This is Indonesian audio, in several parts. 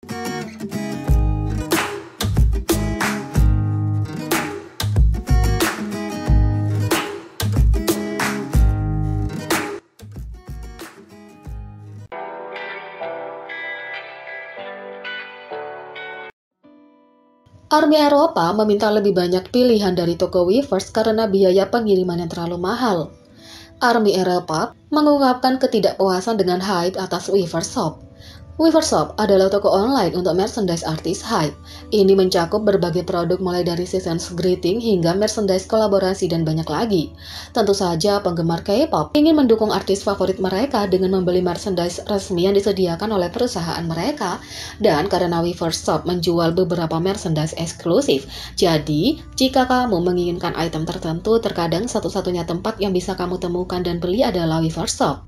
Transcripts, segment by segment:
Army Eropa meminta lebih banyak pilihan dari toko Weverse karena biaya pengiriman yang terlalu mahal. Army Eropa mengungkapkan ketidakpuasan dengan Hype atas Weverse Shop. Weverse Shop adalah toko online untuk merchandise artis Hype. Ini mencakup berbagai produk mulai dari seasons greeting hingga merchandise kolaborasi dan banyak lagi. Tentu saja penggemar K-pop ingin mendukung artis favorit mereka dengan membeli merchandise resmi yang disediakan oleh perusahaan mereka. Dan karena Weverse Shop menjual beberapa merchandise eksklusif, jadi jika kamu menginginkan item tertentu, terkadang satu-satunya tempat yang bisa kamu temukan dan beli adalah Weverse Shop.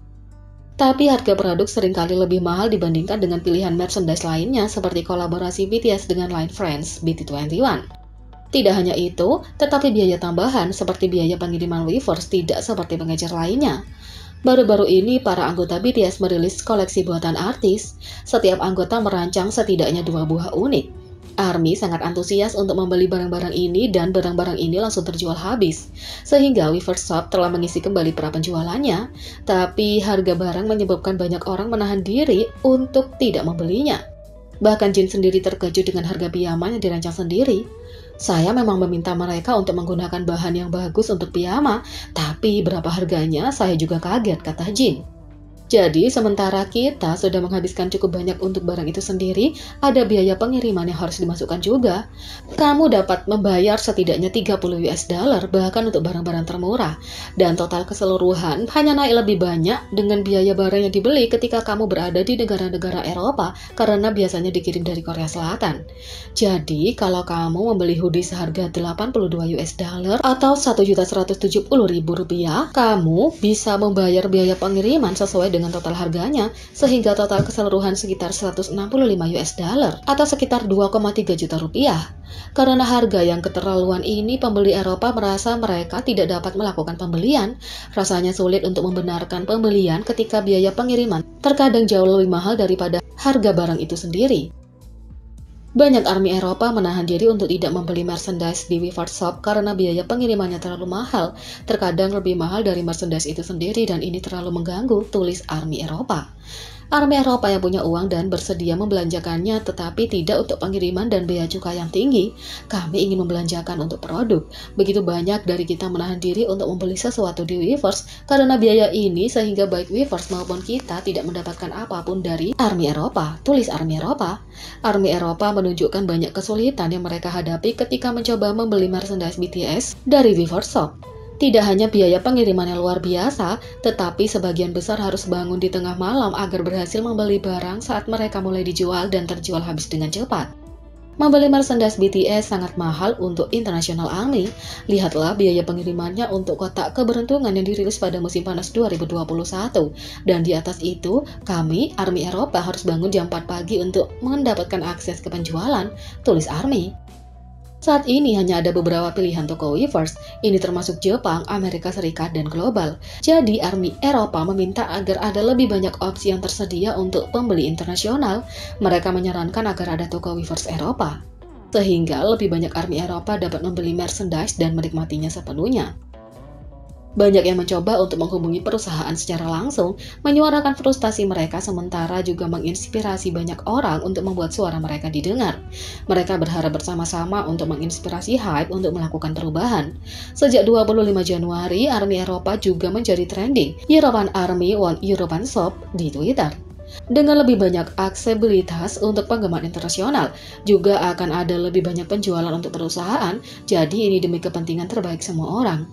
Tapi harga produk seringkali lebih mahal dibandingkan dengan pilihan merchandise lainnya seperti kolaborasi BTS dengan Line Friends BT21. Tidak hanya itu, tetapi biaya tambahan seperti biaya pengiriman Weverse tidak seperti pengecer lainnya. Baru-baru ini, para anggota BTS merilis koleksi buatan artis. Setiap anggota merancang setidaknya 2 buah unik. ARMY sangat antusias untuk membeli barang-barang ini dan barang-barang ini langsung terjual habis. Sehingga Weverse Shop telah mengisi kembali pra penjualannya, tapi harga barang menyebabkan banyak orang menahan diri untuk tidak membelinya. Bahkan Jin sendiri terkejut dengan harga piyama yang dirancang sendiri. Saya memang meminta mereka untuk menggunakan bahan yang bagus untuk piyama, tapi berapa harganya saya juga kaget, kata Jin. Jadi, sementara kita sudah menghabiskan cukup banyak untuk barang itu sendiri, ada biaya pengiriman yang harus dimasukkan juga. Kamu dapat membayar setidaknya 30 US dollar bahkan untuk barang-barang termurah. Dan total keseluruhan hanya naik lebih banyak dengan biaya barang yang dibeli ketika kamu berada di negara-negara Eropa karena biasanya dikirim dari Korea Selatan. Jadi, kalau kamu membeli hoodie seharga 82 US dollar atau 1.170.000 rupiah, kamu bisa membayar biaya pengiriman sesuai dengan total harganya, sehingga total keseluruhan sekitar 165 US dollar atau sekitar 2,3 juta rupiah. Karena harga yang keterlaluan ini, pembeli Eropa merasa mereka tidak dapat melakukan pembelian. Rasanya sulit untuk membenarkan pembelian ketika biaya pengiriman terkadang jauh lebih mahal daripada harga barang itu sendiri. Banyak ARMY Eropa menahan diri untuk tidak membeli merchandise di Weverse Shop karena biaya pengirimannya terlalu mahal, terkadang lebih mahal dari merchandise itu sendiri dan ini terlalu mengganggu, tulis ARMY Eropa. ARMY Eropa yang punya uang dan bersedia membelanjakannya tetapi tidak untuk pengiriman dan bea cukai yang tinggi. Kami ingin membelanjakan untuk produk. Begitu banyak dari kita menahan diri untuk membeli sesuatu di Weverse karena biaya ini sehingga baik Weverse maupun kita tidak mendapatkan apapun dari ARMY Eropa, tulis ARMY Eropa. ARMY Eropa menunjukkan banyak kesulitan yang mereka hadapi ketika mencoba membeli merchandise BTS dari Weverse Shop. Tidak hanya biaya pengiriman yang luar biasa, tetapi sebagian besar harus bangun di tengah malam agar berhasil membeli barang saat mereka mulai dijual dan terjual habis dengan cepat. Membeli merchandise BTS sangat mahal untuk International ARMY. Lihatlah biaya pengirimannya untuk kotak keberuntungan yang dirilis pada musim panas 2021. Dan di atas itu, kami, ARMY Eropa harus bangun jam 4 pagi untuk mendapatkan akses ke penjualan, tulis ARMY. Saat ini hanya ada beberapa pilihan toko Weverse, ini termasuk Jepang, Amerika Serikat, dan global. Jadi ARMY Eropa meminta agar ada lebih banyak opsi yang tersedia untuk pembeli internasional. Mereka menyarankan agar ada toko Weverse Eropa, sehingga lebih banyak ARMY Eropa dapat membeli merchandise dan menikmatinya sepenuhnya. Banyak yang mencoba untuk menghubungi perusahaan secara langsung, menyuarakan frustasi mereka sementara juga menginspirasi banyak orang untuk membuat suara mereka didengar. Mereka berharap bersama-sama untuk menginspirasi Hype untuk melakukan perubahan. Sejak 25 Januari, ARMY Eropa juga menjadi trending European ARMY One European Shop di Twitter. Dengan lebih banyak aksesibilitas untuk penggemar internasional, juga akan ada lebih banyak penjualan untuk perusahaan, jadi ini demi kepentingan terbaik semua orang.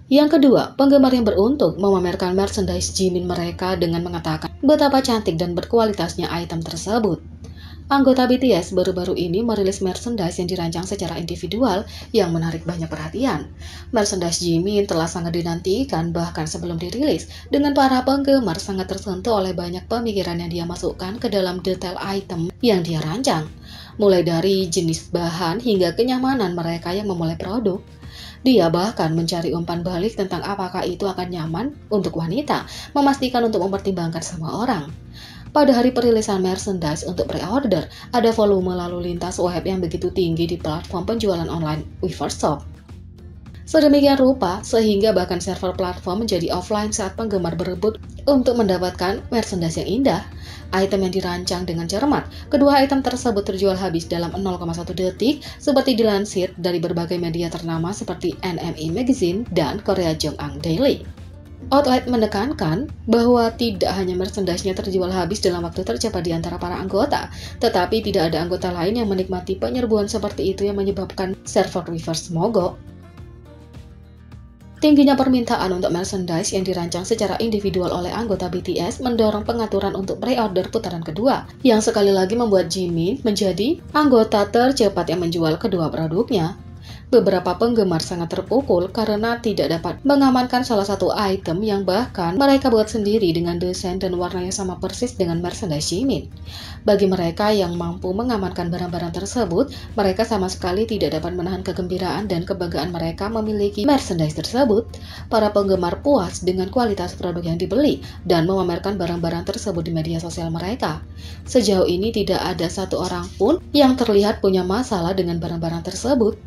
Yang kedua, penggemar yang beruntung memamerkan merchandise Jimin mereka dengan mengatakan betapa cantik dan berkualitasnya item tersebut. Anggota BTS baru-baru ini merilis merchandise yang dirancang secara individual yang menarik banyak perhatian. Merchandise Jimin telah sangat dinantikan bahkan sebelum dirilis, dengan para penggemar sangat tersentuh oleh banyak pemikiran yang dia masukkan ke dalam detail item yang dia rancang. Mulai dari jenis bahan hingga kenyamanan mereka yang memulai produk. Dia bahkan mencari umpan balik tentang apakah itu akan nyaman untuk wanita, memastikan untuk mempertimbangkan semua orang. Pada hari perilisan merchandise untuk pre-order, ada volume lalu lintas web yang begitu tinggi di platform penjualan online Weverse Shop. Sedemikian rupa, sehingga bahkan server platform menjadi offline saat penggemar berebut untuk mendapatkan merchandise yang indah. Item yang dirancang dengan cermat, kedua item tersebut terjual habis dalam 0,1 detik seperti dilansir dari berbagai media ternama seperti NME Magazine dan Korea Jongang Daily. Outlet menekankan bahwa tidak hanya merchandise-nya terjual habis dalam waktu tercepat di antara para anggota, tetapi tidak ada anggota lain yang menikmati penyerbuan seperti itu yang menyebabkan server Weverse mogok. Tingginya permintaan untuk merchandise yang dirancang secara individual oleh anggota BTS mendorong pengaturan untuk pre-order putaran kedua, yang sekali lagi membuat Jimin menjadi anggota tercepat yang menjual kedua produknya. Beberapa penggemar sangat terpukul karena tidak dapat mengamankan salah satu item yang bahkan mereka buat sendiri dengan desain dan warnanya sama persis dengan merchandise Jimin. Bagi mereka yang mampu mengamankan barang-barang tersebut, mereka sama sekali tidak dapat menahan kegembiraan dan kebanggaan mereka memiliki merchandise tersebut. Para penggemar puas dengan kualitas produk yang dibeli dan memamerkan barang-barang tersebut di media sosial mereka. Sejauh ini tidak ada satu orang pun yang terlihat punya masalah dengan barang-barang tersebut.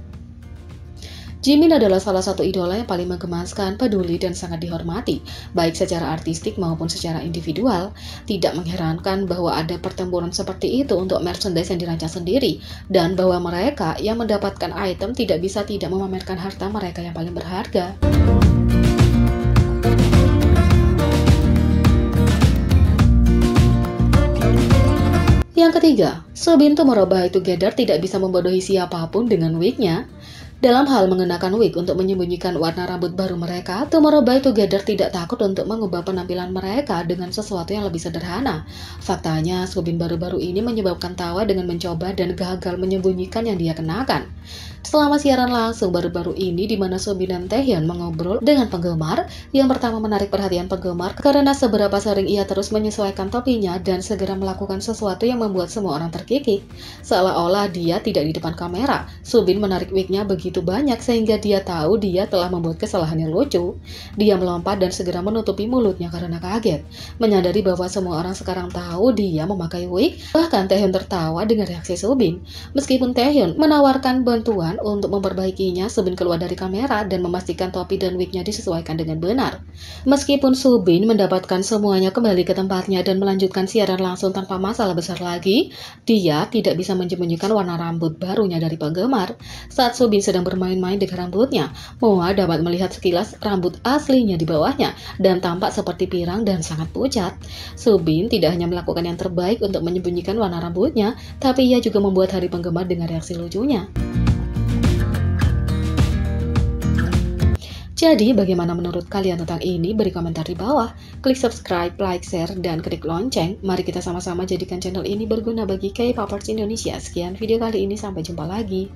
Jimin adalah salah satu idola yang paling menggemaskan, peduli, dan sangat dihormati, baik secara artistik maupun secara individual. Tidak mengherankan bahwa ada pertempuran seperti itu untuk merchandise yang dirancang sendiri, dan bahwa mereka yang mendapatkan item tidak bisa tidak memamerkan harta mereka yang paling berharga. Yang ketiga, Soobin Tomorrow By Together tidak bisa membodohi siapapun dengan wig-nya. Dalam hal mengenakan wig untuk menyembunyikan warna rambut baru mereka, Tomorrow By Together tidak takut untuk mengubah penampilan mereka dengan sesuatu yang lebih sederhana. Faktanya, Soobin baru-baru ini menyebabkan tawa dengan mencoba dan gagal menyembunyikan yang dia kenakan. Selama siaran langsung baru-baru ini di mana Soobin dan Taehyun mengobrol dengan penggemar, yang pertama menarik perhatian penggemar karena seberapa sering ia terus menyesuaikan topinya dan segera melakukan sesuatu yang membuat semua orang terkikik. Seolah-olah dia tidak di depan kamera, Soobin menarik wignya begitu banyak sehingga dia tahu dia telah membuat kesalahan yang lucu. Dia melompat dan segera menutupi mulutnya karena kaget, menyadari bahwa semua orang sekarang tahu dia memakai wig. Bahkan Taehyun tertawa dengan reaksi Soobin. Meskipun Taehyun menawarkan bantuan untuk memperbaikinya, Soobin keluar dari kamera dan memastikan topi dan wignya disesuaikan dengan benar. Meskipun Soobin mendapatkan semuanya kembali ke tempatnya dan melanjutkan siaran langsung tanpa masalah besar lagi, dia tidak bisa menyembunyikan warna rambut barunya dari penggemar. Saat Soobin sedang bermain-main dengan rambutnya, Moa dapat melihat sekilas rambut aslinya di bawahnya dan tampak seperti pirang dan sangat pucat. Soobin tidak hanya melakukan yang terbaik untuk menyembunyikan warna rambutnya, tapi ia juga membuat hari penggemar dengan reaksi lucunya. Jadi, bagaimana menurut kalian tentang ini? Beri komentar di bawah. Klik subscribe, like, share, dan klik lonceng. Mari kita sama-sama jadikan channel ini berguna bagi K-popers Indonesia. Sekian video kali ini, sampai jumpa lagi.